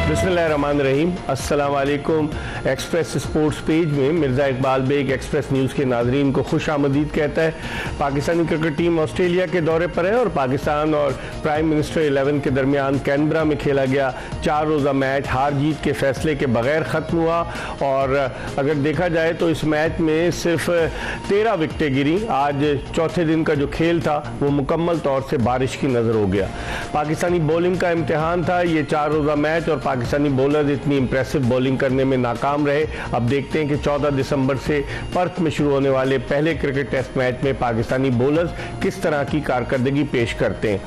बिस्मिल्लाहिर्रहमानिर्रहीम। अस्सलाम वालेकुम। एक्सप्रेस स्पोर्ट्स पेज में मिर्ज़ा इकबाल बेग एक्सप्रेस न्यूज़ के नाज़रीन को खुश आमदीद कहता है। पाकिस्तानी क्रिकेट टीम ऑस्ट्रेलिया के दौरे पर है और पाकिस्तान और प्राइम मिनिस्टर 11 के दरमियान कैनबरा में खेला गया 4 रोज़ा मैच हार जीत के फैसले के बगैर ख़त्म हुआ। और अगर देखा जाए तो इस मैच में सिर्फ 13 विकेटें गिरी। आज चौथे दिन का जो खेल था वो मुकम्मल तौर से बारिश की नज़र हो गया। पाकिस्तानी बॉलिंग का इम्तिहान था ये 4 रोज़ा मैच और पाकिस्तानी बॉलर इतनी इंप्रेसिव बॉलिंग करने में नाकाम रहे। अब देखते हैं कि 14 दिसंबर से पर्थ में शुरू होने वाले पहले क्रिकेट टेस्ट मैच में पाकिस्तानी बॉलर्स किस तरह की कारकर्दगी पेश करते हैं।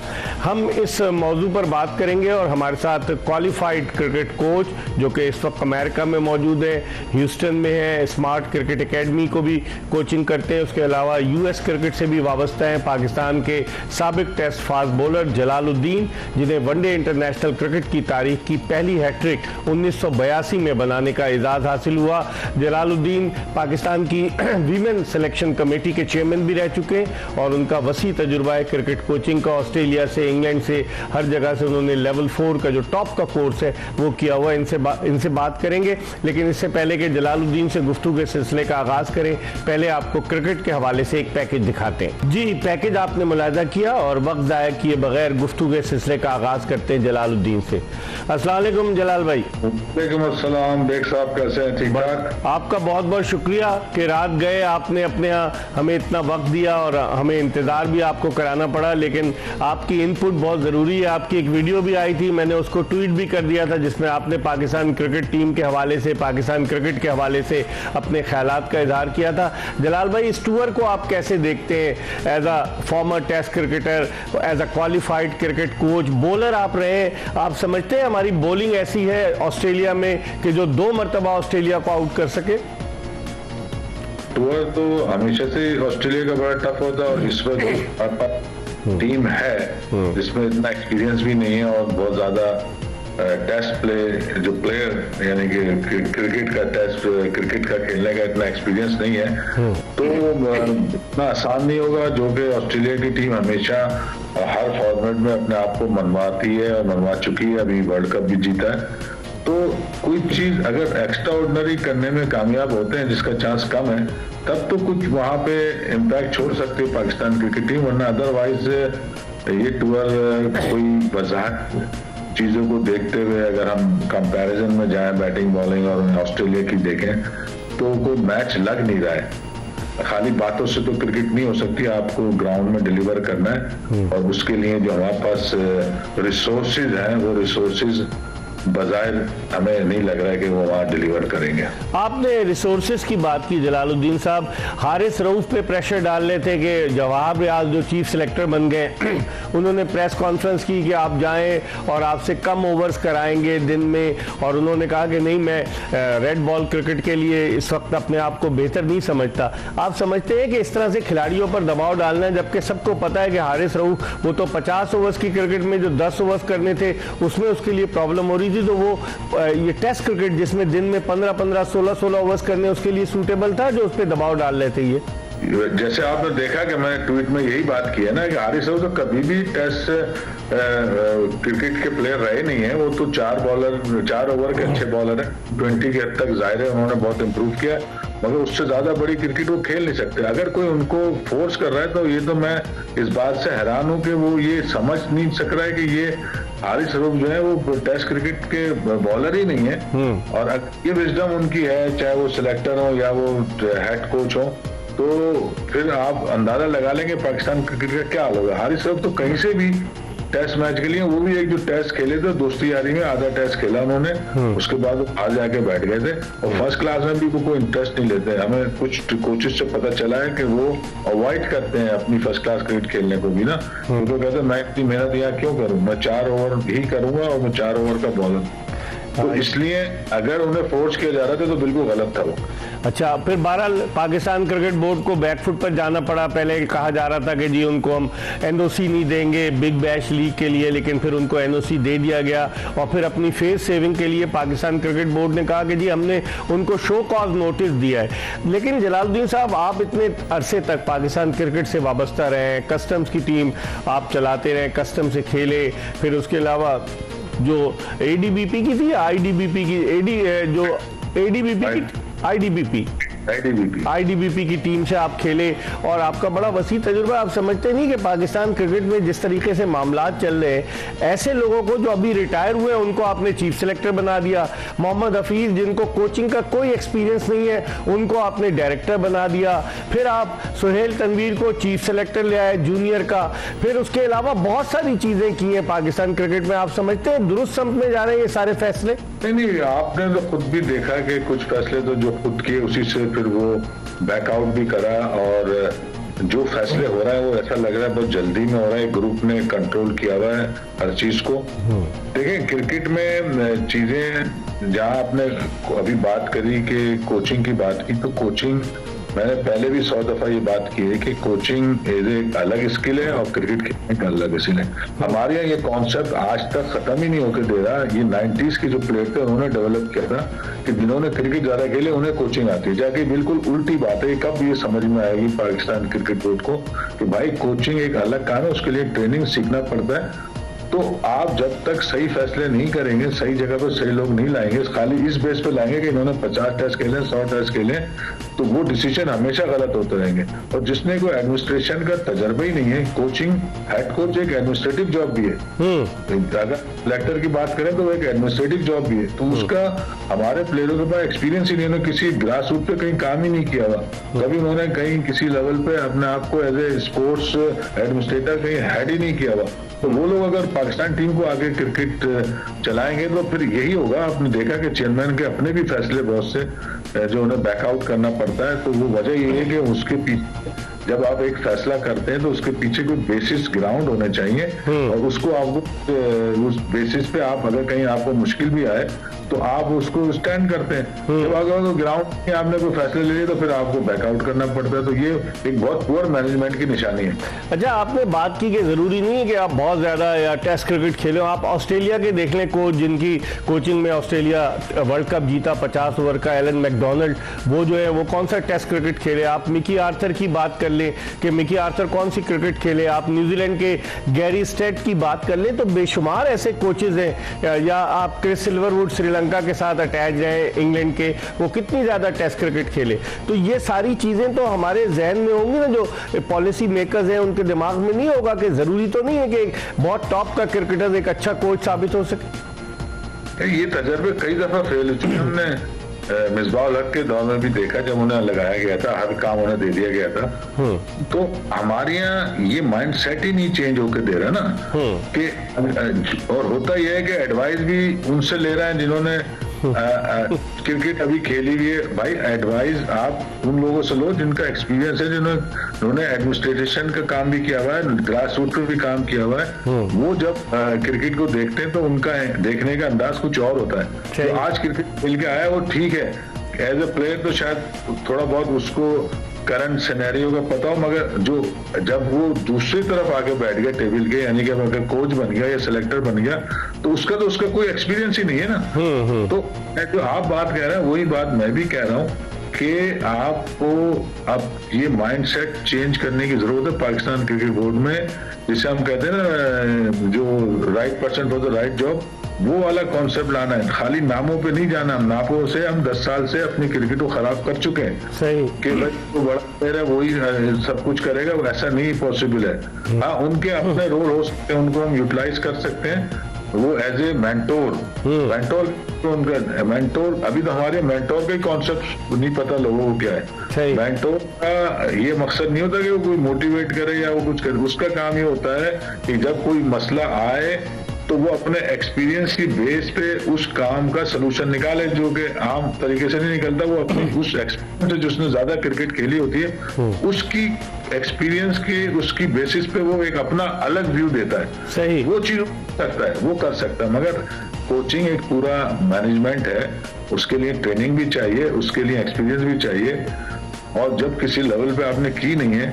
हम इस मौजू पर बात करेंगे और हमारे साथ क्वालिफाइड क्रिकेट कोच जो कि इस वक्त अमेरिका में मौजूद है, ह्यूस्टन में है, स्मार्ट क्रिकेट एकेडमी को भी कोचिंग करते हैं, उसके अलावा यूएस क्रिकेट से भी वाबस्ता हैं, पाकिस्तान के साबिक टेस्ट फास्ट बॉलर जलालुद्दीन, जिन्हें वनडे इंटरनेशनल क्रिकेट की तारीख की पहली हैट्रिक 1982 में बनाने का एजाज हासिल हुआ। जलालुद्दीन पाकिस्तान की वीमेन सिलेक्शन कमेटी के चेयरमैन भी रह चुके हैं और उनका वसी तजुर्बा है क्रिकेट कोचिंग का। ऑस्ट्रेलिया से, इंग्लैंड से, हर जगह से उन्होंने लेवल 4 का जो टॉप का कोर्स है वो किया हुआ। इनसे बात करेंगे, लेकिन इससे पहले कि जलालुद्दीन से गुफ्तगू के सिलसिले का आगाज करें, पहले आपको क्रिकेट के हवाले से एक पैकेज दिखाते हैं। जी, पैकेज आपने मुलाहिजा किया और वक्त ज़ाया किए बगैर गुफ्तगू के सिलसिले का आगाज करते हैं जलालुद्दीन से। अस्सलाम वालेकुम जलाल भाई। वालेकुम अस्सलाम। बेग साहब कैसे हैं? ठीक ठाक। आपका बहुत बहुत शुक्रिया कि रात गए, आपने अपने यहाँ हमें इतना वक्त दिया और हमें इंतज़ार भी आपको कराना पड़ा, लेकिन आपकी इनपुट बहुत ज़रूरी है। आपकी एक वीडियो भी आई थी, मैंने उसको ट्वीट भी कर दिया था, जिसमें आपने पाकिस्तान क्रिकेट टीम के हवाले से, पाकिस्तान क्रिकेट के हवाले से अपने ख्यालात का इजहार किया था। जलाल भाई, इस टूर को आप कैसे देखते हैं? As a former Test cricketer, as a qualified cricket coach, bowler आप रहे, आप समझते हैं हमारी बॉलिंग ऐसी है ऑस्ट्रेलिया में कि जो 2 मरतबा ऑस्ट्रेलिया को आउट कर सके? टूर तो हमेशा से ऑस्ट्रेलिया का बड़ा टफ होता है और इस वक्त टीम है जिसमें इतना एक्सपीरियंस भी नहीं है और बहुत ज्यादा टेस्ट प्ले जो प्लेयर यानी कि क्रिकेट का खेलने का इतना एक्सपीरियंस नहीं है, तो इतना आसान नहीं होगा। जो कि ऑस्ट्रेलिया की टीम हमेशा हर फॉर्मेट में अपने आप को मनवाती है और मनवा चुकी है, अभी वर्ल्ड कप भी जीता है। तो कोई चीज अगर एक्स्ट्रा ऑर्डिनरी करने में कामयाब होते हैं जिसका चांस कम है, तब तो कुछ वहां पे इम्पैक्ट छोड़ सकती है पाकिस्तान क्रिकेट टीम, वरना अदरवाइज ये टूर कोई वजाहत चीजों को देखते हुए अगर हम कंपैरिजन में जाएं बैटिंग बॉलिंग और ऑस्ट्रेलिया की देखें तो कोई मैच लग नहीं रहा है। खाली बातों से तो क्रिकेट नहीं हो सकती, आपको ग्राउंड में डिलीवर करना है और उसके लिए जो हमारे पास रिसोर्सेज हैं वो रिसोर्सेज बजाय हमें नहीं लग रहा है कि वो वहाँ डिलीवर करेंगे। आपने रिसोर्सेज की बात की जलालुद्दीन साहब, हारिस रऊफ पे प्रेशर डाल रहे थे कि जवाहर रियाज जो चीफ सिलेक्टर बन गए उन्होंने प्रेस कॉन्फ्रेंस की कि आप जाएं और आपसे कम ओवर्स कराएंगे दिन में, और उन्होंने कहा कि नहीं, मैं रेड बॉल क्रिकेट के लिए इस वक्त अपने आप को बेहतर नहीं समझता। आप समझते हैं कि इस तरह से खिलाड़ियों पर दबाव डालना है, जबकि सबको पता है कि हारिस रऊफ वो तो 50 ओवर्स की क्रिकेट में जो 10 ओवर्स करने थे उसमें उसके लिए प्रॉब्लम हो रही थी, तो वो ये टेस्ट क्रिकेट जिसमें दिन में 15-15, 16-16 ओवर्स करने उसके लिए सूटेबल था जो उस पर दबाव डाल रहे थे। ये जैसे आपने देखा कि मैंने ट्वीट में यही बात की है ना कि हारिस रऊफ तो कभी भी टेस्ट क्रिकेट के प्लेयर रहे नहीं है। वो तो 4 ओवर के अच्छे बॉलर हैं, 20 के हद तक जाहिर है उन्होंने बहुत इंप्रूव किया, मगर उससे ज्यादा बड़ी क्रिकेट वो खेल नहीं सकते। अगर कोई उनको फोर्स कर रहा है तो ये तो मैं इस बात से हैरान हूं कि वो ये समझ नहीं सक रहा है कि ये हारिस रऊफ जो है वो टेस्ट क्रिकेट के बॉलर ही नहीं है। और ये विजडम उनकी है, चाहे वो सिलेक्टर हो या वो हेड कोच हो, तो फिर आप अंदाजा लगा लेंगे पाकिस्तान क्रिकेट का क्या हाल होगा। हारिस रऊफ तो कहीं से भी टेस्ट मैच के लिए, वो भी एक जो टेस्ट खेले थे दोस्ती यारी में, आधा टेस्ट खेला उन्होंने, उसके बाद वो बाहर जाके बैठ गए थे और फर्स्ट क्लास में भी वो कोई इंटरेस्ट नहीं लेते। हमें कुछ कोचेस से पता चला है कि वो अवॉइड करते हैं अपनी फर्स्ट क्लास क्रिकेट खेलने को भी ना, तो कहते हैं मैं इतनी मेहनत यहाँ क्यों करूँ, मैं 4 ओवर ही करूंगा और मैं 4 ओवर का बॉलर। तो इसलिए अगर उन्हें फोर्स किया जा रहा था तो बिल्कुल गलत था वो। अच्छा, फिर बहरहाल पाकिस्तान क्रिकेट बोर्ड को बैकफुट पर जाना पड़ा। पहले कहा जा रहा था कि जी उनको हम एनओसी नहीं देंगे बिग बैश लीग के लिए, लेकिन फिर उनको एनओसी दे दिया गया और फिर अपनी फेस सेविंग के लिए पाकिस्तान क्रिकेट बोर्ड ने कहा कि जी हमने उनको शो कॉज नोटिस दिया है। लेकिन जलालुद्दीन साहब, आप इतने अरसे तक पाकिस्तान क्रिकेट से वाबस्ता रहे, कस्टम्स की टीम आप चलाते रहे, कस्टम से खेले, फिर उसके अलावा जो एडीबीपी की थी, आईडीबीपी की, आईडीबीपी की टीम से आप खेले और आपका बड़ा वसी तजुर्बा। आप समझते नहीं कि पाकिस्तान क्रिकेट में जिस तरीके से मामलात चल रहे हैं, ऐसे लोगों को जो अभी रिटायर हुए उनको आपने चीफ सेलेक्टर बना दिया। मोहम्मद हफीज जिनको कोचिंग का कोई एक्सपीरियंस नहीं है उनको आपने डायरेक्टर बना दिया। फिर आप सुहेल तनवीर को चीफ सेलेक्टर ले आए जूनियर का। फिर उसके अलावा बहुत सारी चीजें की हैं पाकिस्तान क्रिकेट में। आप समझते हैं दुरुस्त समत में जा रहे हैं ये सारे फैसले? नहीं, आपने तो खुद भी देखा कि कुछ फैसले तो जो खुद किए उसी से फिर वो बैकआउट भी करा, और जो फैसले हो रहा है वो ऐसा लग रहा है बहुत जल्दी में हो रहा है। ग्रुप ने कंट्रोल किया हुआ है हर चीज को। देखिए क्रिकेट में चीजें, जहां आपने अभी बात करी कि कोचिंग की बात की, तो कोचिंग मैंने पहले भी 100 दफा ये बात की है कि कोचिंग एक अलग स्किल है और क्रिकेट खेलने का अलग स्किल है। हमारे यहाँ ये कॉन्सेप्ट आज तक खत्म ही नहीं होकर दे रहा। ये 90s के जो प्लेयर थे उन्होंने डेवलप किया था कि जिन्होंने क्रिकेट ज्यादा खेले उन्हें कोचिंग आती है, जाके बिल्कुल उल्टी बात है। कब ये समझ में आएगी पाकिस्तान क्रिकेट बोर्ड को कि भाई कोचिंग एक अलग काम है, उसके लिए ट्रेनिंग सीखना पड़ता है। तो आप जब तक सही फैसले नहीं करेंगे, सही जगह पर सही लोग नहीं लाएंगे, खाली इस बेस पे लाएंगे कि इन्होंने 50 टेस्ट खेले, 100 टेस्ट खेले, तो वो डिसीजन हमेशा गलत होते रहेंगे। और जिसने कोई एडमिनिस्ट्रेशन का तजर्बा ही नहीं है, कोचिंग हेड कोच एक एडमिनिस्ट्रेटिव जॉब भी है। अगर कलेक्टर की बात करें तो वो एक एडमिनिस्ट्रेटिव जॉब भी है। तो उसका हमारे प्लेयरों के पास एक्सपीरियंस ही नहीं, उन्होंने किसी ग्रास रूट पे कहीं काम ही नहीं किया हुआ। कभी उन्होंने कहीं किसी लेवल पे अपने आप को एज ए स्पोर्ट्स एडमिनिस्ट्रेटर कहीं हेड ही नहीं किया हुआ। तो वो लोग अगर पाकिस्तान टीम को आगे क्रिकेट चलाएंगे तो फिर यही होगा। आपने देखा कि चेयरमैन के अपने भी फैसले बहुत से जो उन्हें बैकआउट करना पड़ता है। तो वो वजह ये है कि उसके पीछे जब आप एक फैसला करते हैं तो उसके पीछे कोई बेसिस ग्राउंड होने चाहिए, और उसको आपको उस बेसिस पे आप अगर कहीं आपको मुश्किल भी आए तो आप उसको स्टैंड करते हैं। जब अगर ग्राउंड में आपने कोई फैसले ले लिए तो फिर आपको बैकआउट करना पड़ता है। तो ये एक बहुत पुअर मैनेजमेंट की निशानी है। अच्छा, आपने बात की कि जरूरी नहीं है कि आप बहुत ज्यादा या टेस्ट क्रिकेट खेले। आप ऑस्ट्रेलिया के देख लें कोच, जिनकी कोचिंग में ऑस्ट्रेलिया वर्ल्ड कप जीता 50 ओवर का, एलन मैकडोनल्ड, वो जो है वो कौन सा टेस्ट क्रिकेट खेले। आप मिकी आर्थर की बात कर लें कि मिकी आर्थर कौन सी क्रिकेट खेले। आप न्यूजीलैंड के गैरी स्टेट की बात कर लें तो बेशुमार ऐसे कोचेज हैं। या आप क्रिस सिल्वरवुड श्रीलंका के साथ अटैच रहे इंग्लैंड के, वो कितनी ज्यादा टेस्ट क्रिकेट खेले। तो ये सारी चीजें तो हमारे जहन में होंगी ना, जो पॉलिसी मेकर्स हैं उनके दिमाग में नहीं होगा कि जरूरी तो नहीं है कि एक बहुत टॉप का क्रिकेटर एक अच्छा कोच साबित हो सके। ये तजर्बे कई दफा फेल हो चुके। हमने मिसबाह हक के दौर में भी देखा, जब उन्हें लगाया गया था, हर काम उन्हें दे दिया गया था। तो हमारे यहाँ ये माइंड सेट ही नहीं चेंज होकर दे रहा ना कि, और होता यह है कि एडवाइस भी उनसे ले रहे हैं जिन्होंने क्रिकेट अभी खेली हुई है। भाई एडवाइस आप उन लोगों से लो जिनका एक्सपीरियंस है, जिन्होंने एडमिनिस्ट्रेशन का काम भी किया हुआ है, ग्रास रूट पे भी काम किया हुआ है। वो जब क्रिकेट को देखते हैं तो उनका देखने का अंदाज कुछ और होता है। तो आज क्रिकेट मिल के आया वो ठीक है, एज ए प्लेयर तो शायद थोड़ा बहुत उसको करंट सिनेरियो का पता हो, मगर जो जब वो दूसरी तरफ आके बैठ गया टेबल के, यानी कि अगर कोच बन गया या सिलेक्टर बन गया, तो उसका कोई एक्सपीरियंस ही नहीं है ना। तो जो आप बात कह रहे हैं वही बात मैं भी कह रहा हूँ कि आपको अब ये माइंडसेट चेंज करने की जरूरत है पाकिस्तान क्रिकेट बोर्ड में। जिसे हम कहते हैं ना, जो right person for the right job, वो वाला कॉन्सेप्ट लाना है। खाली नामों पे नहीं जाना। नामों से हम 10 साल से अपनी क्रिकेट को खराब कर चुके हैं। सही कि भाई तो बड़ा प्लेयर है वही सब कुछ करेगा, ऐसा नहीं पॉसिबल है। हाँ, उनके अपने रोल हो सकते हैं, उनको हम यूटिलाइज कर सकते हैं। वो एज ए मेंटोर तो उनका मेंटोर, अभी तो हमारे मेंटोर का कॉन्सेप्ट नहीं पता लोगों को क्या है। मेंटोर का ये मकसद नहीं होता कि वो कोई मोटिवेट करे या वो कुछ करे। उसका काम ये होता है कि जब कोई मसला आए तो वो अपने एक्सपीरियंस की बेस पे उस काम का सलूशन निकाले, जो कि आम तरीके से नहीं निकलता। वो अपनी उस एक्सपीरियंस से, जिसने ज्यादा क्रिकेट खेली होती है, उसकी एक्सपीरियंस की उसकी बेसिस पे वो एक अपना अलग व्यू देता है। सही, वो चीज सकता है, वो कर सकता है। मगर कोचिंग एक पूरा मैनेजमेंट है, उसके लिए ट्रेनिंग भी चाहिए, उसके लिए एक्सपीरियंस भी चाहिए। और जब किसी लेवल पे आपने की नहीं है,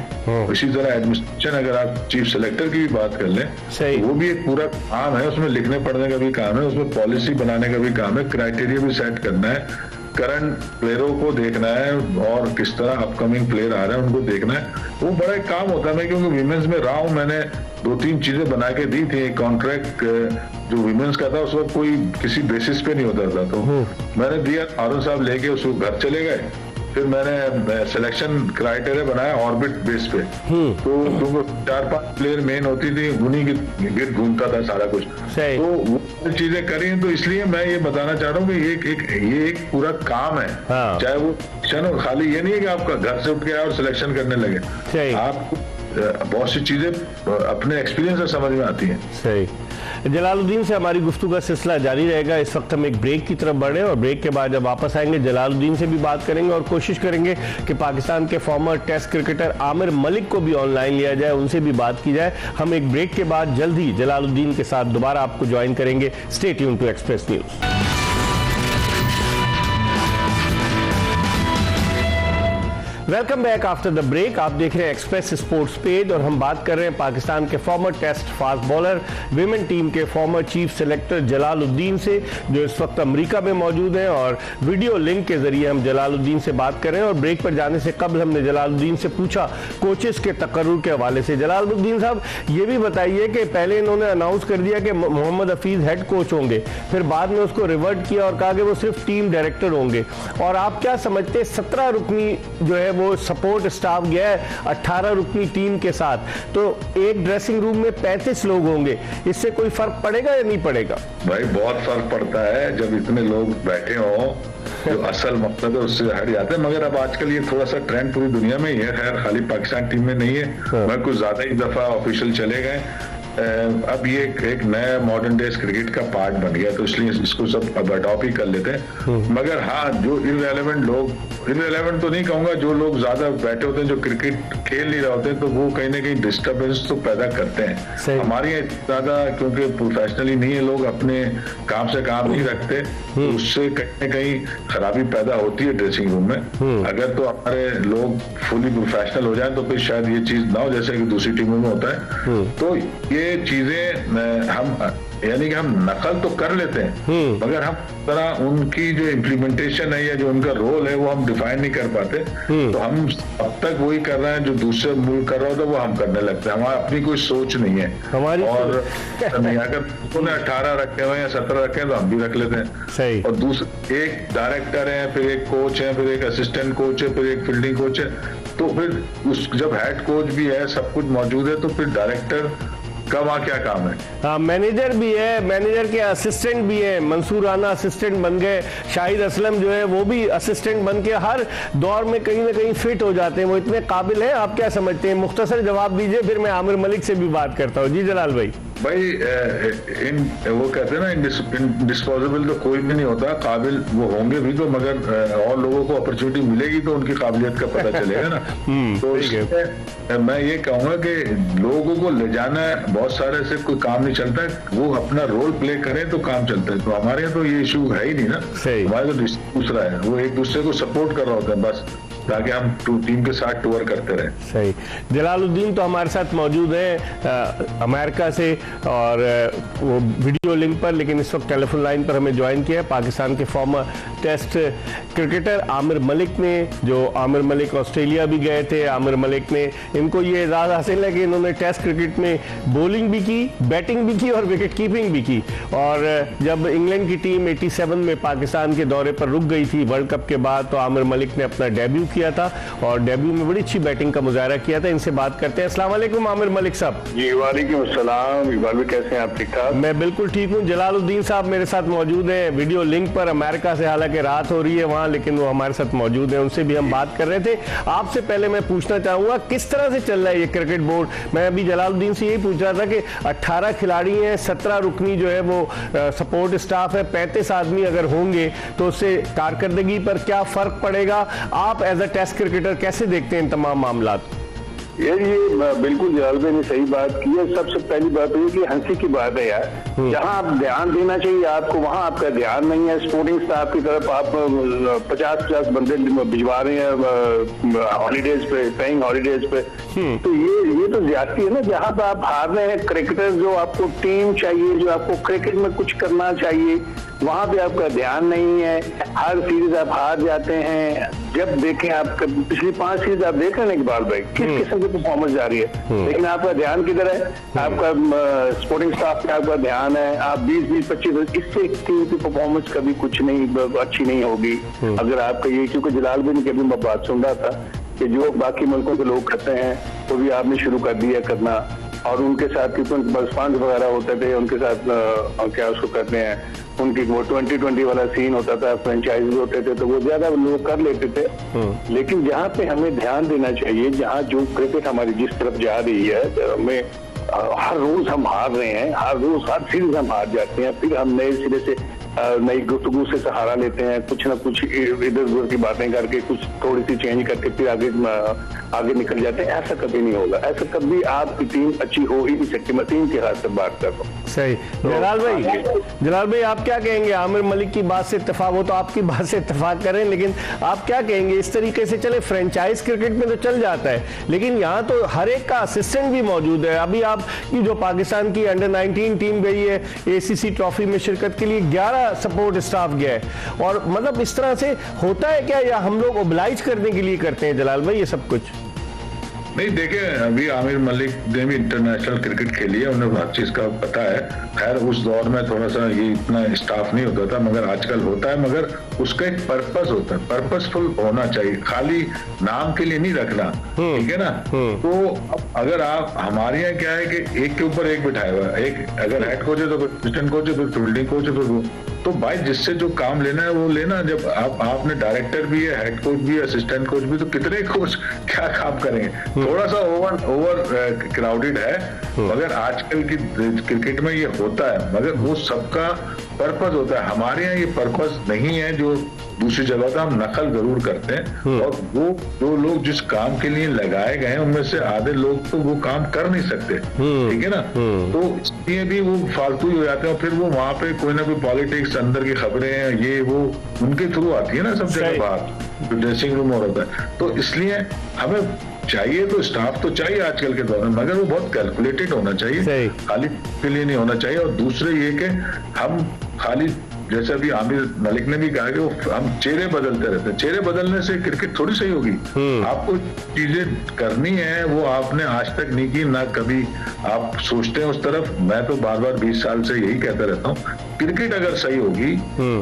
इसी तरह एडमिनिस्ट्रेशन, अगर आप चीफ सेलेक्टर की भी बात कर लें, तो वो भी एक पूरा काम है। उसमें लिखने पढ़ने का भी काम है, उसमें पॉलिसी बनाने का भी काम है, क्राइटेरिया भी सेट करना है, करंट प्लेयरों को देखना है और किस तरह अपकमिंग प्लेयर आ रहे हैं उनको देखना है, वो बड़ा एक काम होता है। मैं क्योंकि विमेंस में रहा हूँ, मैंने 2-3 चीजें बना के दी थी। कॉन्ट्रैक्ट जो विमेंस का था उस वक्त कोई किसी बेसिस पे नहीं होता था, तो मैंने दिया, हारून साहब लेके उसको घर चले गए। फिर मैंने सिलेक्शन क्राइटेरिया बनाया ऑर्बिट बेस पे, तो 4-5 प्लेयर मेन होती थी, उन्हीं के गिर्द घूमता था सारा कुछ, तो वो चीजें करी। तो इसलिए मैं ये बताना चाह रहा हूँ कि ये एक पूरा काम है। हाँ। चाहे वो सिलेक्शन, खाली ये नहीं है कि आपका घर से उठ के आए और सिलेक्शन करने लगे, आपको बहुत सी चीजें अपने एक्सपीरियंस से समझ में आती हैं। सही। जलालुद्दीन से हमारी गुफ्तगू का सिलसिला जारी रहेगा। इस वक्त हम एक ब्रेक की तरफ बढ़े और ब्रेक के बाद जब वापस आएंगे जलालुद्दीन से भी बात करेंगे और कोशिश करेंगे कि पाकिस्तान के former Test cricketer Aamir Malik को भी ऑनलाइन लिया जाए, उनसे भी बात की जाए। हम एक ब्रेक के बाद जल्द ही जलालुद्दीन के साथ दोबारा आपको ज्वाइन करेंगे। Stay tune to Express News. Welcome back after the break. आप देख रहे हैं एक्सप्रेस स्पोर्ट्स पेज और हम बात कर रहे हैं पाकिस्तान के former Test fast bowler, women team के फॉर्मर चीफ सेलेक्टर जलालुद्दीन से, जो इस वक्त अमेरिका में मौजूद हैं और वीडियो लिंक के जरिए हम जलालुद्दीन से बात कर रहे हैं। और ब्रेक पर जाने से कबल हमने जलालुद्दीन से पूछा कोचेस के तकर्रुर के हवाले से। जलालुद्दीन साहब, ये भी बताइए कि पहले इन्होंने अनाउंस कर दिया कि मोहम्मद हफीज हेड कोच होंगे, फिर बाद में उसको रिवर्ट किया और कहा कि वो सिर्फ टीम डायरेक्टर होंगे, और आप क्या समझते हैं 17 रुकनी जो है वो सपोर्ट स्टाफ गया है 18 रुकनी टीम के साथ, तो एक ड्रेसिंग रूम में 35 लोग होंगे, इससे कोई फर्क पड़ेगा या नहीं पड़ेगा? भाई बहुत फर्क पड़ता है जब इतने लोग बैठे हों, जो असल मकसद है उससे हट जाते हैं। मगर अब आजकल ये थोड़ा सा ट्रेंड पूरी दुनिया में ही है, खैर खाली पाकिस्तान टीम में नहीं है। मैं कुछ ज्यादा ही दफा ऑफिशियल चले गए। अब ये एक नया मॉडर्न डेज क्रिकेट का पार्ट बन गया, तो इसलिए इसको सब अब अडॉप्ट ही कर लेते हैं। मगर हाँ, जो इररेलेवेंट लोग, इररेलेवेंट तो नहीं कहूंगा, जो लोग ज्यादा बैठे होते हैं, जो क्रिकेट खेल नहीं रहे होते, तो वो कहीं ना कहीं डिस्टर्बेंस तो पैदा करते हैं। हमारे यहाँ ज्यादा क्योंकि प्रोफेशनली नहीं है, लोग अपने काम से काम नहीं रखते, तो उससे कहीं ना कहीं खराबी पैदा होती है ड्रेसिंग रूम में। अगर तो हमारे लोग फुली प्रोफेशनल हो जाए तो फिर शायद ये चीज ना हो, जैसे कि दूसरी टीमों में होता है। तो ये चीजें हम यानी कि हम नकल तो कर लेते हैं, मगर हम तरह उनकी जो इम्प्लीमेंटेशन है या जो उनका रोल है वो हम डिफाइन नहीं कर पाते। तो हम अब तक वही कर रहे हैं जो दूसरे मुल्क कर रहा होता है, वो हम करने लगते हैं। हमारी अपनी कोई सोच नहीं है हमारी, और नहीं, अगर उन्हें 18 रखे हुए या 17 रखे हैं तो हम भी रख लेते हैं। सही। और दूसरे एक डायरेक्टर है, फिर एक कोच है, फिर एक असिस्टेंट कोच है, फिर एक फील्डिंग कोच है, तो फिर उस जब हेड कोच भी है, सब कुछ मौजूद है, तो फिर डायरेक्टर का वहाँ क्या काम है? हाँ, मैनेजर भी है, मैनेजर के असिस्टेंट भी है। मंसूर राना असिस्टेंट बन गए, शाहिद असलम जो है वो भी असिस्टेंट बन के हर दौर में कहीं ना कहीं फिट हो जाते हैं, वो इतने काबिल हैं। आप क्या समझते हैं? मुख्तसर जवाब दीजिए, फिर मैं आमिर मलिक से भी बात करता हूँ। जी जलाल भाई। भाई वो कहते हैं ना, इंडिस्पोजेबल तो कोई भी नहीं होता, काबिल वो होंगे भी, तो मगर और लोगों को अपॉर्चुनिटी मिलेगी तो उनकी काबिलियत का पता चलेगा ना। तो मैं ये कहूंगा कि लोगों को ले जाना है, बहुत सारे से कोई काम नहीं चलता है, वो अपना रोल प्ले करें तो काम चलता है। तो हमारे यहाँ तो ये इशू है ही नहीं ना, हमारे तो दूसरा है, वो एक दूसरे को सपोर्ट कर रहा होता है बस, ताकि हम टीम के साथ टूर करते रहे। सही। जलालुद्दीन तो हमारे साथ मौजूद है अमेरिका से और वो वीडियो लिंक पर, लेकिन इस वक्त टेलीफोन लाइन पर हमें ज्वाइन किया है पाकिस्तान के former Test cricketer Aamir Malik ने, जो आमिर मलिक ऑस्ट्रेलिया भी गए थे। आमिर मलिक ने, इनको ये एजाज़ हासिल है कि इन्होंने टेस्ट क्रिकेट में बॉलिंग भी की, बैटिंग भी की और विकेट कीपिंग भी की। और जब इंग्लैंड की टीम 87 में पाकिस्तान के दौरे पर रुक गई थी वर्ल्ड कप के बाद, तो आमिर मलिक ने अपना डेब्यू किया था और डेब्यू में बड़ी अच्छी बैटिंग का मुजाहरा किया था। इनसे बात करते हैं। अस्सलाम वालेकुम आमिर मलिक साहब। जी वालेकुम अस्सलाम। इकबाल भाई कैसे हैं आप? ठीक ठाक? मैं बिल्कुल ठीक हूँ। जलालुद्दीन साहब मेरे साथ मौजूद है वीडियो लिंक पर, अमेरिका से, हालांकि रात हो रही है वहां, लेकिन वो हमारे साथ मौजूद है, उनसे भी हम बात कर रहे थे। आपसे पहले मैं पूछना चाहूंगा किस तरह से चल रहा है ये क्रिकेट बोर्ड? मैं अभी जलालुद्दीन से यही पूछ रहा था कि 18 खिलाड़ी हैं, 17 रुकनी जो है वो सपोर्ट स्टाफ है, 35 आदमी अगर होंगे तो उससे कारकर्दगी पर क्या फर्क पड़ेगा? आप एज अ टेस्ट क्रिकेटर कैसे देखते हैं इन तमाम मामलात? ये बिल्कुल जलाल भाई ने सही बात की है। सबसे पहली बात है कि हंसी की बात है यार, जहां आप ध्यान देना चाहिए आपको वहां आपका ध्यान नहीं है। स्पोर्टिंग स्टाफ की तरफ आप 50-50 बंदे भिजवा रहे हैं हॉलीडेज पे, पेइंग हॉलीडेज पे, तो ये तो ज्यादती है ना। जहां पे आप हार रहे हैं क्रिकेटर, जो आपको टीम चाहिए, जो आपको क्रिकेट में कुछ करना चाहिए, वहां पे आपका ध्यान नहीं है। हर सीरीज आप हार जाते हैं। जब देखें आप पिछली 5 सीरीज आप देख रहे हैं इकबाल भाई, किस किस्म की परफॉर्मेंस जा रही है, लेकिन आपका ध्यान किधर है? आपका स्पोर्टिंग स्टाफ पे आपका ध्यान है। आप 20-25 इससे टीम की परफॉर्मेंस कभी कुछ नहीं अच्छी नहीं होगी अगर आपका ये, क्योंकि जलाल भाई ने कभी मैं बात सुन रहा था कि जो बाकी मुल्कों के लोग करते हैं वो भी आपने शुरू कर दिया करना, और उनके साथ बस फंड वगैरह होते थे, उनके साथ क्या उसको करते हैं, उनकी वो 2020 वाला सीन होता था, फ्रेंचाइज होते थे, तो वो ज्यादा लोग कर लेते थे। लेकिन जहाँ पे हमें ध्यान देना चाहिए, जहाँ जो क्रिकेट हमारी जिस तरफ जा रही है, हमें हर रोज हम हार रहे हैं, हर रोज हर सीरीज हम हार जाते हैं, फिर हम नए सिरे से नई गुफ्तगू से सहारा लेते हैं, कुछ ना कुछ इधर उधर की बातें करके, कुछ थोड़ी सी चेंज करके फिर आगे निकल जाते हैं। ऐसा कभी नहीं होगा, ऐसा कभी आपकी टीम अच्छी हो ही नहीं सकती। मैं टीम के हाथ से बात कर रहा हूँ। सही। जलाल भाई आप क्या कहेंगे? आमिर मलिक की बात से इत्तेफाक, वो तो आपकी बात से इत्तेफाक करें, लेकिन आप क्या कहेंगे? इस तरीके से चले, फ्रेंचाइज क्रिकेट में तो चल जाता है, लेकिन यहाँ तो हर एक का असिस्टेंट भी मौजूद है। अभी आपकी जो पाकिस्तान की अंडर 19 टीम गई है ACC ट्रॉफी में शिरकत के लिए, 11 सपोर्ट स्टाफ गया है, और मतलब इस तरह से होता है क्या, या हम लोग ओब्लाइज करने के लिए करते हैं जलाल भाई ये सब कुछ? नहीं, देखे अभी आमिर मलिक ने भी इंटरनेशनल क्रिकेट खेली है, उन्हें हर चीज का पता है। खैर उस दौर में थोड़ा सा ये इतना स्टाफ नहीं होता था, मगर आजकल होता है, मगर उसका एक पर्पस होता है, पर्पसफुल होना चाहिए, खाली नाम के लिए नहीं रखना, ठीक है ना। तो अगर आप, हमारे यहाँ क्या है कि एक के ऊपर एक बिठाया हुआ, एक अगर हेड कोच है तो असिस्टेंट कोच है, फिर फील्डिंग कोच है, फिर तो भाई जिससे जो काम लेना है वो लेना। जब आपने डायरेक्टर भी है, हेड कोच भी है, असिस्टेंट कोच भी, तो कितने कोच क्या काम करेंगे? थोड़ा सा ओवर क्राउडेड है, मगर आजकल की क्रिकेट में ये होता है, मगर वो सबका पर्पस होता है। हमारे यहाँ ये पर्पस नहीं है जो दूसरी जगह का, हम नकल जरूर करते हैं, और वो जो लोग जिस काम के लिए लगाए गए हैं उनमें से आधे लोग तो वो काम कर नहीं सकते, ठीक है ना। तो इसलिए भी वो फालतू ही हो जाते हैं, और फिर वो वहां पे कोई ना कोई पॉलिटिक्स, अंदर की खबरें हैं, ये वो उनके थ्रू आती है ना सब जगह बात, ड्रेसिंग रूम और होता है। तो इसलिए हमें चाहिए तो स्टाफ तो चाहिए आजकल के दौर में, मगर वो बहुत कैलकुलेटेड होना चाहिए, खाली के लिए नहीं होना चाहिए। और दूसरे ये कि हम खाली, जैसे अभी आमिर मलिक ने भी कहा कि वो हम चेहरे बदलते रहते हैं, चेहरे बदलने से क्रिकेट थोड़ी सही होगी। आपको चीजें करनी है, वो आपने आज तक नहीं की, ना कभी आप सोचते हैं उस तरफ। मैं तो बार बार 20 साल से यही कहता रहता हूँ, क्रिकेट अगर सही होगी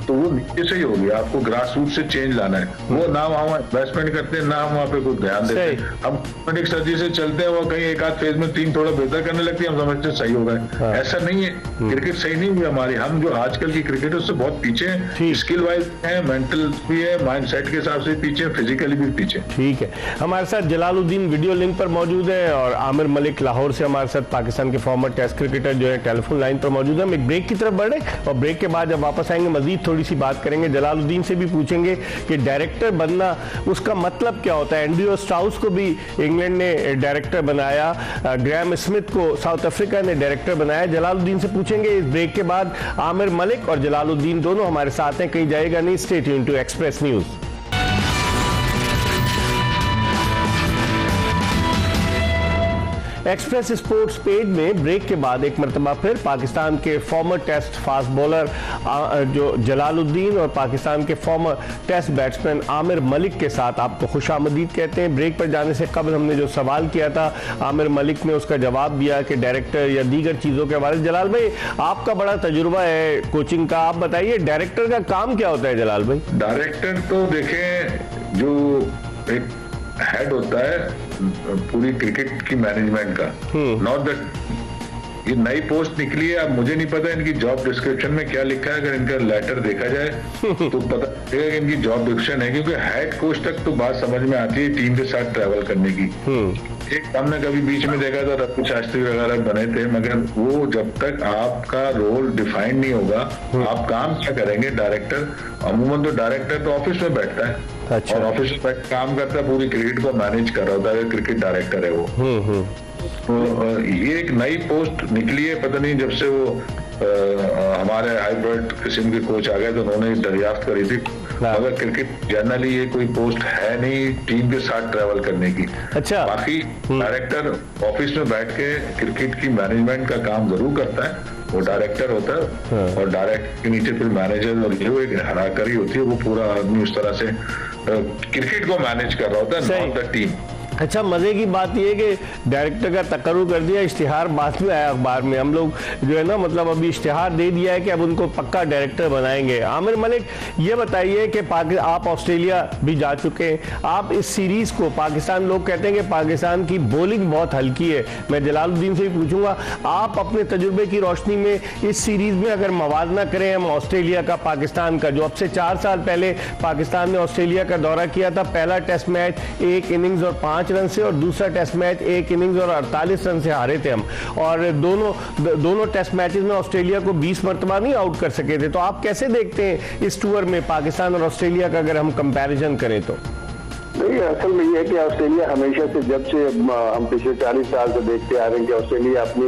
तो वो नीचे से ही होगी। आपको ग्रास रूट से चेंज लाना है, वो ना वहाँ इन्वेस्टमेंट करते हैं, ना हम वहाँ पे कुछ ध्यान देते हैं। हम एक सर्जी से चलते हैं, वो कहीं एक आध फेज में टीम थोड़ा बेहतर करने लगती है, हम समझते हैं सही हो गए। ऐसा नहीं है, क्रिकेट सही नहीं हुई हमारी। हम जो आजकल की क्रिकेट है उससे बहुत पीछे हैं, स्किल वाइज है, मेंटल भी है, माइंड सेट के हिसाब से पीछे, फिजिकली भी पीछे। ठीक है, हमारे साथ जलालुद्दीन वीडियो लिंक पर मौजूद है, और आमिर मलिक लाहौर से हमारे साथ, पाकिस्तान के फॉर्मर टेस्ट क्रिकेटर जो है टेलीफोन लाइन पर मौजूद है। हम एक ब्रेक की तरफ बढ़े, और ब्रेक के बाद जब वापस आएंगे मजीद थोड़ी सी बात करेंगे। जलालुद्दीन से भी पूछेंगे कि डायरेक्टर बनना उसका मतलब क्या होता है। एंड्रयू स्टाउस को भी इंग्लैंड ने डायरेक्टर बनाया, ग्रैम स्मिथ को साउथ अफ्रीका ने डायरेक्टर बनाया। जलालुद्दीन से पूछेंगे इस ब्रेक के बाद। आमिर मलिक और जलालुद्दीन दोनों हमारे साथ हैं, कहीं जाएगा नहीं। Stay tuned to Express News. Express Sports page में ब्रेक के बाद एक मरतबा फिर पाकिस्तान के फॉर्मर टेस्ट फास्ट बॉलर जो जलालुद्दीन और पाकिस्तान के former Test batsman Aamir Malik के साथ आपको खुशामदीद कहते हैं। ब्रेक पर जाने से कबल हमने जो सवाल किया था, आमिर मलिक ने उसका जवाब दिया कि डायरेक्टर या दीगर चीज़ों के बारे में। जलाल भाई, आपका बड़ा तजुर्बा है कोचिंग का, आप बताइए डायरेक्टर का काम क्या होता है। जलाल भाई, डायरेक्टर तो देखें, जो एक हेड होता है पूरी क्रिकेट की मैनेजमेंट का, नॉट दैट ये नई पोस्ट निकली है। अब मुझे नहीं पता इनकी जॉब डिस्क्रिप्शन में क्या लिखा है, अगर इनका लेटर देखा जाए तो पता चलेगा कि इनकी जॉब डिस्क्रिप्शन है, क्योंकि हेड कोच तक तो बात समझ में आती है टीम के साथ ट्रैवल करने की। एक हमने कभी बीच में देखा था रफी शास्त्री वगैरह बने थे, मगर वो जब तक आपका रोल डिफाइंड नहीं होगा, आप काम क्या करेंगे। डायरेक्टर अमूमन तो डायरेक्टर तो ऑफिस में बैठता है, अच्छा। और ऑफिशियल में काम करता है, पूरी क्रिकेट को मैनेज कर रहा होता है, क्रिकेट डायरेक्टर है वो। तो ये एक नई पोस्ट निकली है, पता नहीं जब से वो हमारे हाइब्रिड किस्म के कोच आ गए तो उन्होंने दरियाफ्त करी थी, मगर क्रिकेट जनरली ये कोई पोस्ट है नहीं टीम के साथ ट्रैवल करने की। अच्छा। बाकी डायरेक्टर ऑफिस में बैठ के क्रिकेट की मैनेजमेंट का काम जरूर करता है, वो डायरेक्टर होता है और डायरेक्टर के नीचे फिर मैनेजर और ये वो एक हराकरी होती है, वो पूरा आदमी उस तरह से क्रिकेट को मैनेज कर रहा होता है, नॉट द टीम। अच्छा, मजे की बात यह है कि डायरेक्टर का तकर्रुर कर दिया, इश्तिहार बाद में आया अखबार में, हम लोग जो है ना मतलब अभी इश्तिहार दे दिया है कि अब उनको पक्का डायरेक्टर बनाएंगे। आमिर मलिक, ये बताइए कि आप ऑस्ट्रेलिया भी जा चुके हैं, आप इस सीरीज को, पाकिस्तान, लोग कहते हैं कि पाकिस्तान की बॉलिंग बहुत हल्की है, मैं जलालुद्दीन से भी पूछूंगा, आप अपने तजुर्बे की रोशनी में इस सीरीज में अगर मवाजना करें हम ऑस्ट्रेलिया का पाकिस्तान का, जो अब से 4 साल पहले पाकिस्तान ने ऑस्ट्रेलिया का दौरा किया था, पहला टेस्ट मैच 1 इनिंग्स और 5 रन से और दूसरा टेस्ट मैच 1 इनिंग्स और 48 रन से हारे थे हम, और दोनों टेस्ट मैचेस में ऑस्ट्रेलिया को 20 मरतबा नहीं आउट कर सके थे। तो आप कैसे देखते हैं इस टूर में पाकिस्तान और ऑस्ट्रेलिया का अगर हम कंपैरिजन करें तो? नहीं, असल में ये है कि ऑस्ट्रेलिया हमेशा से, जब से हम पिछले 40 साल से देखते आ रहे हैं कि ऑस्ट्रेलिया अपनी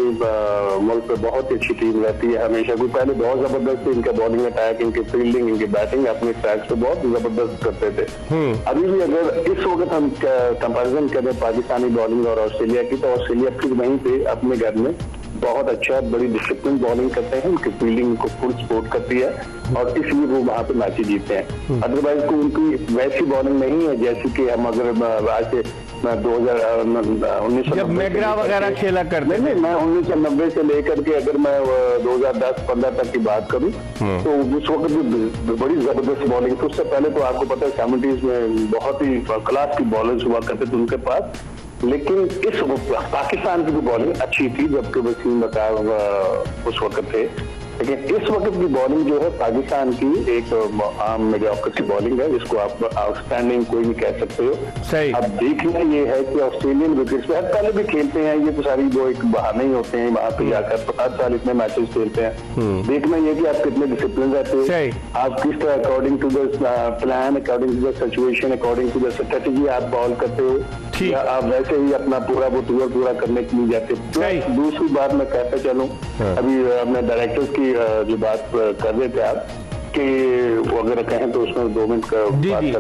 मुल्क पे बहुत ही अच्छी टीम रहती है हमेशा। कोई पहले बहुत जबरदस्त थी, इनका बॉलिंग अटैक, इनकी फील्डिंग, इनकी बैटिंग अपने ट्रैक्स पे बहुत जबरदस्त करते थे। अभी भी अगर इस वक्त हम कंपेरिजन करें पाकिस्तानी बॉलिंग और ऑस्ट्रेलिया की, तो ऑस्ट्रेलिया फिर वहीं पे अपने घर में बहुत अच्छा, बड़ी डिसिप्लिन बॉलिंग करते हैं, उनकी फील्डिंग को फुल सपोर्ट करती है और इसलिए वो वहां पे मैच जीतते हैं। अदरवाइज को उनकी वैसी बॉलिंग नहीं है जैसे कि हम अगर आज से 2019 जब मैगरा वगैरह खेला करते। नहीं, मैं 1990 से लेकर के अगर मैं 2010-15 तक की बात करूं तो उस वक्त भी बड़ी जबरदस्त बॉलिंग थी। उससे पहले तो आपको पता है 70s में बहुत ही क्लास की बॉलर्स हुआ करते थे उनके पास, लेकिन इस पाकिस्तान की भी बॉलिंग अच्छी थी जबकि वसीम बकार उस वक्त थे, लेकिन इस वक्त की बॉलिंग जो है पाकिस्तान की एक आम मीडियोक्रेसी बॉलिंग है, जिसको आप आउटस्टैंडिंग कोई नहीं कह सकते हो। सही। अब देखना ये है कि ऑस्ट्रेलियन विकेट्स पे पहले भी खेलते हैं, ये तो सारी वो एक बहाने ही होते हैं, वहां पे जाकर 5 साल इतने मैचेस खेलते हैं। देखना ये कि आप कितने डिसिप्लिन रहते हो, आप किस तरह according to the plan, according to the situation, according to the strategy आप बॉल करते हो, या आप वैसे ही अपना पूरा करने के लिए जाते। दूसरी बात मैं कहता चलूं, अभी अपने डायरेक्टर्स की जो बात कर रहे थे आप कि अगर कहें तो उसमें 2 मिनट का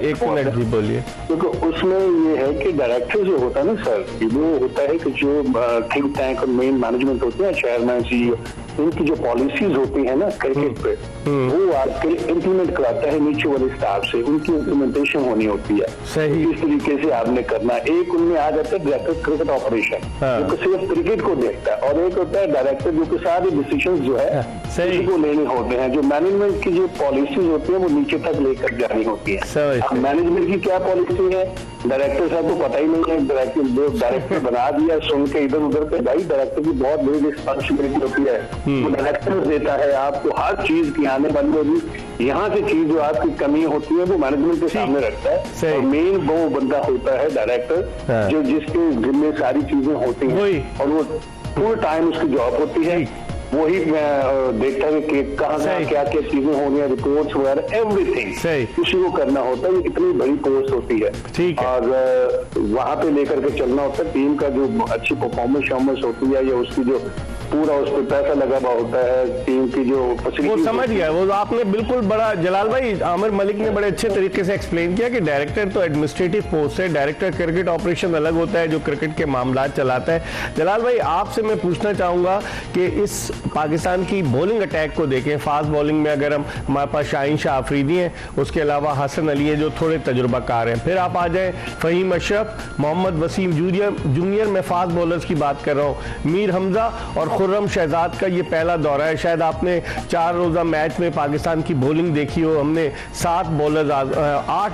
एक मिनट जी बोलिए। क्योंकि उसमें ये है कि डायरेक्टर जो होता है ना सर, वो होता है कि जो थिंक टैंक और मेन मैनेजमेंट होते हैं, चेयरमैन, सीईओ, इनकी जो पॉलिसीज होती है ना क्रिकेट पे, वो आपके इंप्लीमेंट कराता है नीचे वाले स्टाफ से, उनकी इम्प्लीमेंटेशन होनी होती है। सही। इस तरीके से आपने करना। एक उनमें आ जाता है डायरेक्टर क्रिकेट ऑपरेशन, जो सिर्फ क्रिकेट को देखता है, और एक होता है डायरेक्टर जो कि सारे डिसीजन जो है उसी को लेने होते हैं। जो मैनेजमेंट की जो पॉलिसीज होती है वो नीचे तक लेकर जानी होती है। अब मैनेजमेंट की क्या पॉलिसी है डायरेक्टर साहब को पता ही नहीं है, डायरेक्टर बना दिया सुन के इधर उधर के। भाई डायरेक्टर की बहुत बड़ी रिस्पॉन्सिबिलिटी होती है, वो डायरेक्टर देता है आपको हर चीज की आने वाली होगी, यहाँ से चीज जो आपकी कमी होती है वो मैनेजमेंट के सामने रखता है, और मेन वो बंदा होता है डायरेक्टर जो जिसके जिम्मे सारी चीजें होती हैं और वो फुल टाइम उसकी जॉब होती है। वही मैं देखता हूँ कि कहाँ से क्या क्या चीजें हो रही है, रिपोर्ट्स वगैरह एवरीथिंग उसी को करना होता है। इतनी बड़ी पोस्ट होती है और वहां पे लेकर के चलना होता है। टीम का जो अच्छी परफॉर्मेंस होती है या उसकी जो पूरा उस पर पैसा लगा हुआ होता है, टीम की जो वो समझ गया। वो आपने बिल्कुल बड़ा, जलाल भाई, आमिर मलिक ने बड़े अच्छे तरीके से एक्सप्लेन किया कि डायरेक्टर तो एडमिनिस्ट्रेटिव पोस्ट है, डायरेक्टर क्रिकेट ऑपरेशन अलग होता है जो क्रिकेट के मामला चलाता है। जलाल भाई, आपसे मैं पूछना चाहूंगा कि इस पाकिस्तान की बॉलिंग अटैक को देखें, फास्ट बॉलिंग में अगर हमारे पास शाहीन शाह अफरीदी हैं, उसके अलावा हसन अली है जो थोड़े तजुर्बाकार हैं, फिर आप आ जाए फहीम अशरफ, मोहम्मद वसीम जूनियर, मैं फास्ट बॉलर्स की बात कर रहा हूँ, मीर हमजा और खुर्रम शहजाद का ये पहला दौरा है। शायद आपने 4 रोजा मैच में पाकिस्तान की बॉलिंग देखी हो। हमने 8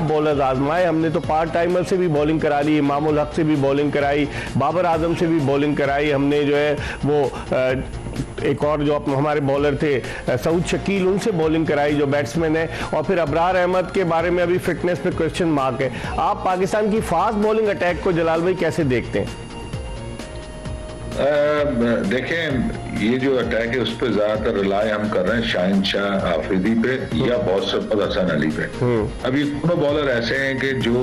बॉलर्स आजमाए, हमने तो पार्ट टाइमर से भी बॉलिंग करा ली, इमामुल हक से भी बॉलिंग कराई, बाबर आजम से भी बॉलिंग कराई, हमने जो है वो एक और जो हमारे बॉलर थे सऊद शकील, उनसे बॉलिंग कराई जो बैट्समैन है, और फिर अबरार अहमद के बारे में अभी फिटनेस पे क्वेश्चन मार्क है। आप पाकिस्तान की फास्ट बॉलिंग अटैक को जलाल भाई कैसे देखते हैं? देखें, ये जो अटैक है उस पर ज्यादातर रिलाय हम कर रहे हैं शाहिन शाह आफरीदी पे या बहुत हसन अली पे। अब ये दोनों बॉलर ऐसे हैं कि जो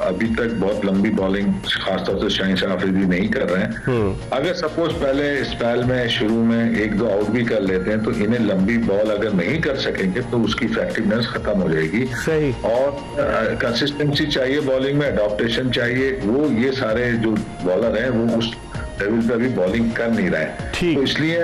अभी तक बहुत लंबी बॉलिंग खासतौर से शाहिन शाह आफरीदी नहीं कर रहे हैं। अगर सपोज पहले स्पेल में शुरू में 1-2 आउट भी कर लेते हैं तो इन्हें लंबी बॉल अगर नहीं कर सकेंगे तो उसकी इफेक्टिवनेस खत्म हो जाएगी। सही। और कंसिस्टेंसी चाहिए बॉलिंग में, अडॉप्टेशन चाहिए, वो ये सारे जो बॉलर हैं वो उस लेवल पे अभी बॉलिंग कर नहीं रहे हैं। तो इसलिए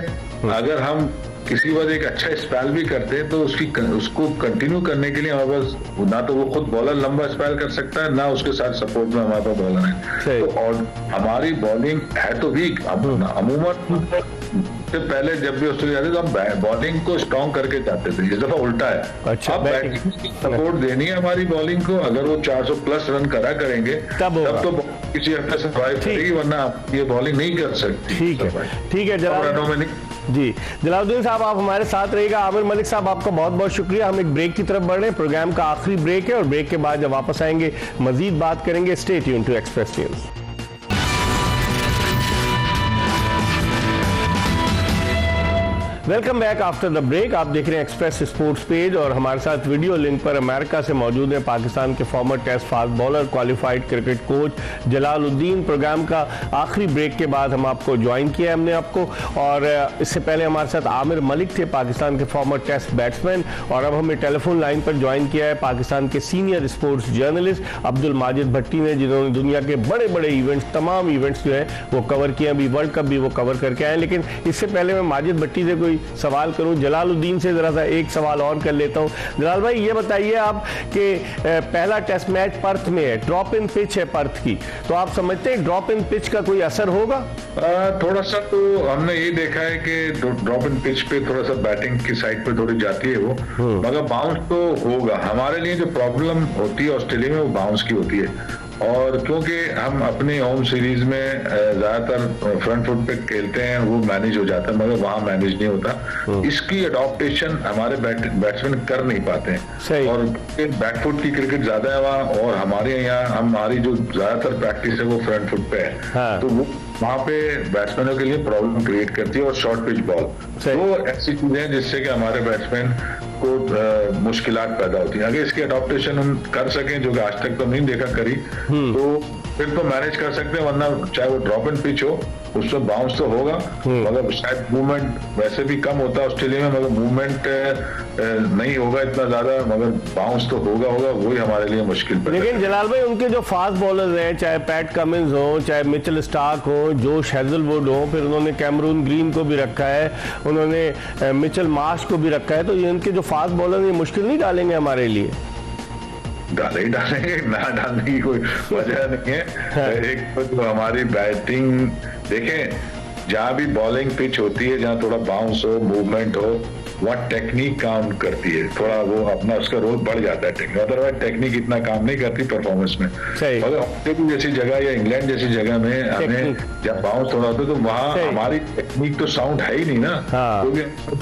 अगर हम किसी वजह एक अच्छा स्पेल भी करते हैं तो उसको कंटिन्यू करने के लिए हमारे पास ना तो वो खुद बॉलर लंबा स्पेल कर सकता है ना उसके साथ सपोर्ट में हमारे पास बॉलर है। तो और हमारी बॉलिंग है तो वीक अमूमन से पहले जब भी ऑस्ट्रेलिया जाते तो हम बॉलिंग को स्ट्रॉन्ग करके जाते थे, इस दफा उल्टा है। अच्छा, अब बैटिंग सपोर्ट देनी है हमारी बॉलिंग को। अगर वो 400 प्लस रन करा करेंगे तब तो किसी हद तक सर्वाइव करेगी, वरना ये बॉलिंग नहीं कर सकती। ठीक है रनों में जी। जलालुद्दीन साहब आप हमारे साथ रहिएगा। आमिर मलिक साहब आपका बहुत बहुत शुक्रिया। हम एक ब्रेक की तरफ बढ़ रहे हैं, प्रोग्राम का आखिरी ब्रेक है और ब्रेक के बाद जब वापस आएंगे मजीद बात करेंगे। Stay tuned to Express News. Welcome back after the break. आप देख रहे हैं एक्सप्रेस स्पोर्ट्स पेज और हमारे साथ वीडियो लिंक पर अमेरिका से मौजूद है पाकिस्तान के former Test fast bowler qualified cricket coach Jalaluddin. Programme का आखिरी ब्रेक के बाद हम आपको ज्वाइन किया हमने आपको, और इससे पहले हमारे साथ आमिर मलिक थे पाकिस्तान के फॉर्मर टेस्ट बैट्समैन, और अब हमें टेलीफोन लाइन पर ज्वाइन किया है पाकिस्तान के senior sports journalist Abdul Majid Bhatti ने, जिन्होंने दुनिया के बड़े बड़े इवेंट्स, तमाम इवेंट्स जो है वो कवर किए। अभी वर्ल्ड कप भी वो कवर करके आए। लेकिन इससे पहले मैं माजिद भट्टी से कोई सवाल करूं, जलालुद्दीन से जरा सा एक सवाल और कर लेता हूं। जलाल भाई ये बताइए आप कि पहला टेस्ट मैच पर्थ में है, ड्रॉप इन पिच है पर्थ की, तो आप समझते हैं ड्रॉप इन पिच का कोई असर होगा? थोड़ा सा तो हमने ये देखा है कि ड्रॉप इन पिच पे थोड़ा सा बैटिंग की साइड पे थोड़ी जाती है वो, मगर बाउंस तो होगा। हमारे लिए जो प्रॉब्लम होती है ऑस्ट्रेलिया में वो बाउंस की होती है, और क्योंकि हम अपने होम सीरीज में ज्यादातर फ्रंट फुट पे खेलते हैं वो मैनेज हो जाता है, मगर वहां मैनेज नहीं होता। इसकी अडॉप्टेशन हमारे बैट्समैन कर नहीं पाते हैं, और बैक फुट की क्रिकेट ज्यादा है वहाँ, और हमारे यहाँ हमारी जो ज्यादातर प्रैक्टिस है वो फ्रंट फुट पे है। तो वो वहां पे बैट्समैनों के लिए प्रॉब्लम क्रिएट करती है, और शॉर्ट पिच बॉल वो ऐसी चीजें हैं जिससे कि हमारे बैट्समैन को मुश्किलात पैदा होती हैं। अगर इसकी अडॉप्टेशन हम कर सकें, जो कि आज तक तो नहीं देखा करी, तो फिर तो मैनेज कर सकते हैं, वरना चाहे वो ड्रॉप एंड पिच हो उसमें बाउंस तो होगा, मगर शायद मूवमेंट वैसे भी कम होता है ऑस्ट्रेलिया में, मगर मूवमेंट नहीं होगा इतना ज्यादा, मगर बाउंस तो होगा वही हमारे लिए मुश्किल है। लेकिन जलाल भाई उनके जो फास्ट बॉलर्स हैं, चाहे पैट कमिंस हो, चाहे मिचेल स्टार्क हो, जोश हेजलवुड हो, फिर उन्होंने कैमरून ग्रीन को भी रखा है, उन्होंने मिचेल मार्श को भी रखा है, तो ये उनके जो फास्ट बॉलर ये मुश्किल नहीं डालेंगे हमारे लिए? डालेंगे, ना डालने की कोई वजह नहीं है। एक तो हमारी बैटिंग देखें, जहां भी बॉलिंग पिच होती है, जहां थोड़ा बाउंस हो, मूवमेंट हो, वहाँ टेक्निक काम करती है, थोड़ा वो अपना उसका रोल बढ़ जाता है टेक्निक, अदरवाइज टेक्निक इतना काम नहीं करती परफॉर्मेंस में। अगर ऑस्ट्रेलिया जैसी जगह या इंग्लैंड जैसी जगह में हमें जब बाउंस थोड़ा होता है तो वहाँ हमारी टेक्निक तो साउंड है ही नहीं ना,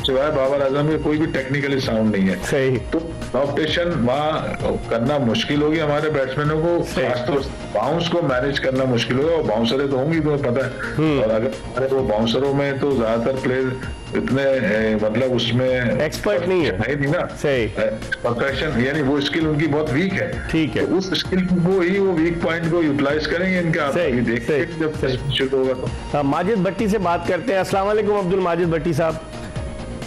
सिवाय बाबर आजम में कोई भी टेक्निकली साउंड नहीं है, तो अडॉप्टेशन वहाँ करना मुश्किल होगी हमारे बैट्समैनों को, खासतौर बाउंस को मैनेज करना मुश्किल होगा, और बाउंसरें तो होंगी तुम्हें पता है, और अगर वो बाउंसरों में तो ज्यादातर प्लेयर इतने मतलब उसमें एक्सपर्ट नहीं है ना, सही परफेक्शन, यानी वो स्किल उनकी बहुत वीक है। ठीक है, तो उस स्किल को ही वो वीक पॉइंट को यूटिलाइज करेंगे इनका, आप देखते हैं जब शुरू होगा तो। माजिद भट्टी से बात करते हैं। अस्सलाम वालेकुम अब्दुल माजिद भट्टी साहब।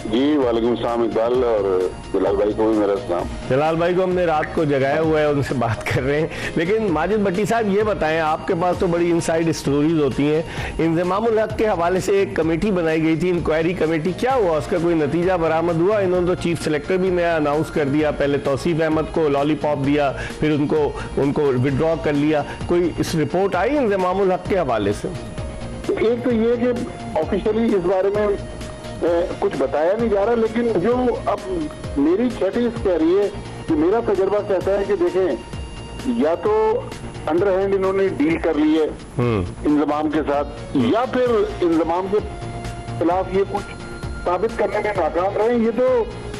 जी वालेकुम सलाम इकबाल, और जलाल भाई को भी मेरा सलाम। जलाल भाई को हमने रात को जगाया हुआ है, उनसे बात कर रहे हैं। लेकिन माजिद भट्टी साहब ये बताएं, आपके पास तो बड़ी इनसाइड स्टोरीज होती हैं, इंजमामुल हक के हवाले से एक कमेटी बनाई गई थी, इंक्वायरी कमेटी, क्या हुआ उसका? कोई नतीजा बरामद हुआ? इन्होंने तो चीफ सेलेक्टर भी नया अनाउंस कर दिया, पहले तौसीफ अहमद को लॉलीपॉप दिया, फिर उनको विड्रॉ कर लिया, कोई इस रिपोर्ट आई इंजमामुल हक के हवाले से? एक तो ये कि ऑफिशियली इस बारे में कुछ बताया नहीं जा रहा, लेकिन जो अब मेरी चैटिंग कह रही है कि मेरा तजुर्बा कहता है कि देखें, या तो अंडर हैंड इन्होंने डील कर ली है इंतजाम के साथ, या फिर इंतजाम के खिलाफ ये कुछ साबित करने में नाकाम रहे। ये तो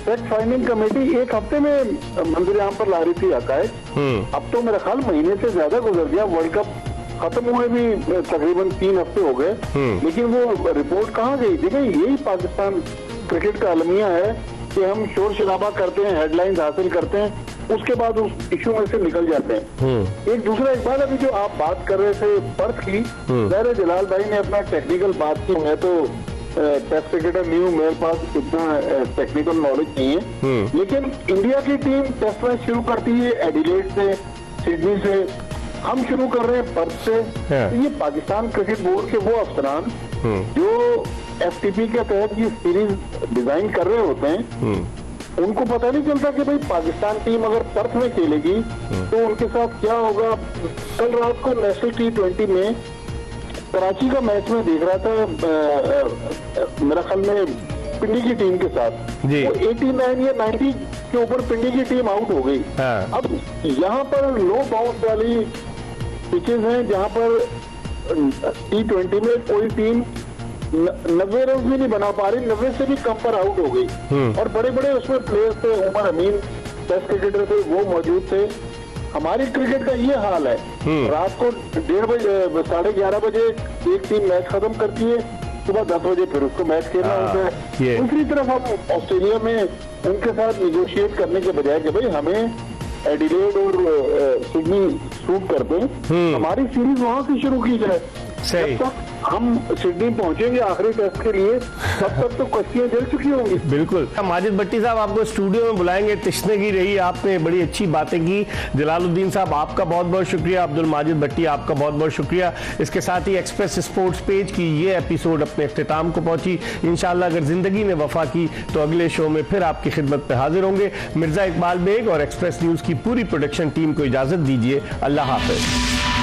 फैक्ट फाइंडिंग कमेटी एक हफ्ते में मंजूर आम पर ला रही थी हकायक, अब तो मेरा ख्याल महीने से ज्यादा गुजर गया, वर्ल्ड कप खत्म हुए भी तकरीबन 3 हफ्ते हो गए, लेकिन वो रिपोर्ट कहाँ गई? देखिए यही पाकिस्तान क्रिकेट का अलमिया है कि हम शोर शराबा करते हैं, हेडलाइंस हासिल करते हैं, उसके बाद उस इशू में से निकल जाते हैं। एक दूसरा इकबाल, अभी जो आप बात कर रहे थे पर्थ की, ज़ाहिर है जलाल भाई ने अपना टेक्निकल बात की। मैं तो टेस्ट क्रिकेटर नहीं हूँ, मेरे पास इतना टेक्निकल नॉलेज नहीं है, लेकिन इंडिया की टीम टेस्ट मैच शुरू करती है एडिलेड से, सिडनी से, हम शुरू कर रहे हैं पर्थ से। तो ये पाकिस्तान क्रिकेट बोर्ड के वो अफसरान जो FTP के तहत ये सीरीज डिजाइन कर रहे होते हैं, उनको पता नहीं चलता कि भाई पाकिस्तान टीम अगर पर्थ में खेलेगी तो उनके साथ क्या होगा। कल रात को नेशनल T20 में कराची का मैच में देख रहा था, मेरा ख्याल में पिंडी की टीम के साथ, जी। तो 89 या 90 के ऊपर पिंडी की टीम आउट हो गई। अब यहाँ पर लो बाउंस वाली पिचेज हैं जहाँ पर T20 में कोई टीम 90 रन भी नहीं बना पा रही, 90 से भी कम पर आउट हो गई। और बड़े बड़े उसमें प्लेयर्स थे, उमर अमीन टेस्ट क्रिकेटर थे, वो मौजूद थे। हमारी क्रिकेट का ये हाल है, रात को 1:30 बजे 11:30 बजे एक टीम मैच खत्म करती है, सुबह 10 बजे फिर उसको मैच खेलना होता है। दूसरी तरफ हम ऑस्ट्रेलिया में उनके साथ निगोशिएट करने के बजाय कि भाई हमें एडिलेड और सिडनी सूट करते हैं, हमारी सीरीज वहां से शुरू की जाए। सही। जब तक हम सिडनी पहुंचेंगे आखिरी टेस्ट के लिए, तब तक तो कश्तियां जल चुकी होंगी। बिल्कुल। माजिद भट्टी साहब आपको स्टूडियो में बुलाएंगे, तिश्नगी रही, आपने बड़ी अच्छी बातें की। जलालुद्दीन साहब आपका बहुत बहुत शुक्रिया, अब्दुल माजिद भट्टी आपका बहुत बहुत शुक्रिया। इसके साथ ही एक्सप्रेस स्पोर्ट्स पेज की ये एपिसोड अपने इख्तिताम को पहुंची। इंशाल्लाह अगर जिंदगी ने वफा की तो अगले शो में फिर आपकी खिदमत पे हाजिर होंगे। मिर्जा इकबाल बेग और एक्सप्रेस न्यूज की पूरी प्रोडक्शन टीम को इजाजत दीजिए। अल्लाह हाफिज।